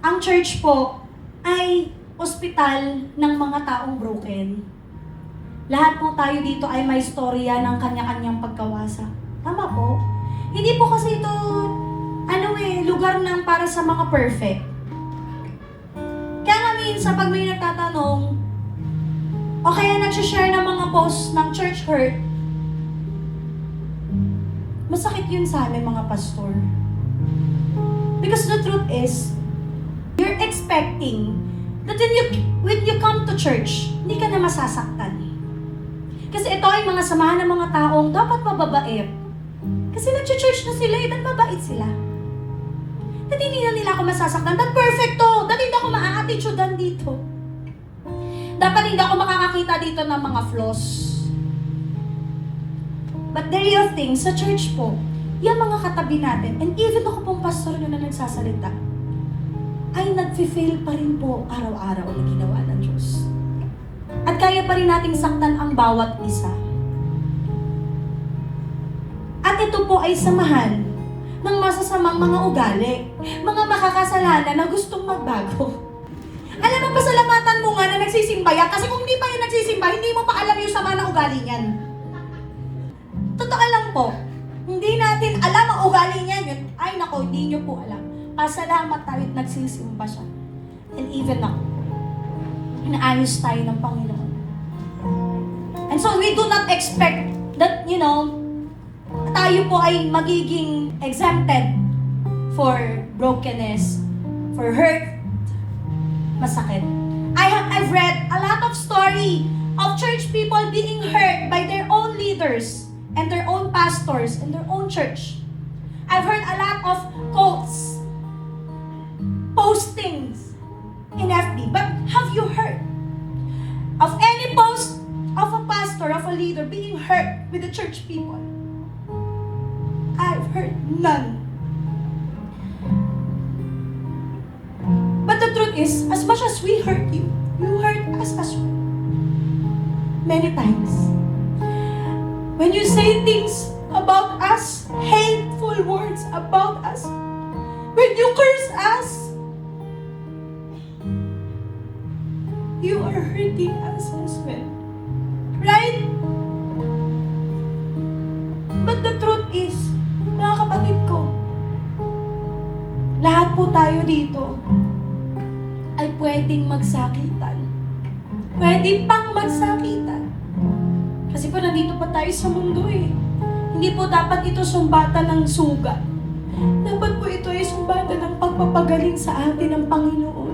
ang church po ay ospital ng mga taong broken. Lahat po tayo dito ay may storya ng kanya-kanyang pagkawasak. Tama po? Hindi po kasi ito, lugar ng para sa mga perfect. Kaya nga minsan, pag may nagtatanong, o kaya nagsishare ng mga posts ng church hurt, masakit yun sa amin mga pastor. Because the truth is, you're expecting that when you come to church, hindi ka na masasaktan. Kasi ito ay mga samahan ng mga taong dapat mababait. Kasi nag-church na sila, ba't mabait sila? Dati hindi na nila ako masasaktan. That perfecto! Dati hindi ako maa-attitudean dito. Dapat hindi ako makakakita dito ng mga flaws. But the real thing, sa church po, yung mga katabi natin, and even ako pong pastor na nagsasalita, ay nag-fail pa rin po araw-araw na ginawa ng Diyos. At kaya pa rin nating saktan ang bawat isa. At ito po ay samahan ng masasamang mga ugali, mga makakasalanan na gustong magbago. Alam mo, pasalamatan mo nga na nagsisimba yan, kasi kung hindi pa yan nagsisimba, hindi mo pa alam yung sama na ugali niyan. Totoo lang po, hindi natin alam ang ugali niyan. Yun, ay nako, hindi nyo po alam. Pasalamat tayo at nagsisimba siya. And even ako, inaayos tayo ng Panginoon. And so we do not expect that, tayo po ay magiging exempted for brokenness, for hurt, masakit. I've read a lot of story of church people being hurt by their own leaders and their own pastors in their own church. I've heard a lot of quotes, postings in FB, but have you heard of any post of a pastor, of a leader being hurt with the church people? I've heard none. But the truth is, as much as we hurt you, you hurt us as well. Many times. When you say things about us, hateful words about us, when you curse us, you are hurting us as well. Right? But the truth is, mga kapatid ko, lahat po tayo dito ay pwedeng magsakitan. Pwede pang magsakitan. Kasi po nandito pa tayo sa mundo eh. Hindi po dapat ito sumbatan ng sugat. Dapat po ito ay sumbatan ng pagpapagaling sa atin ng Panginoon.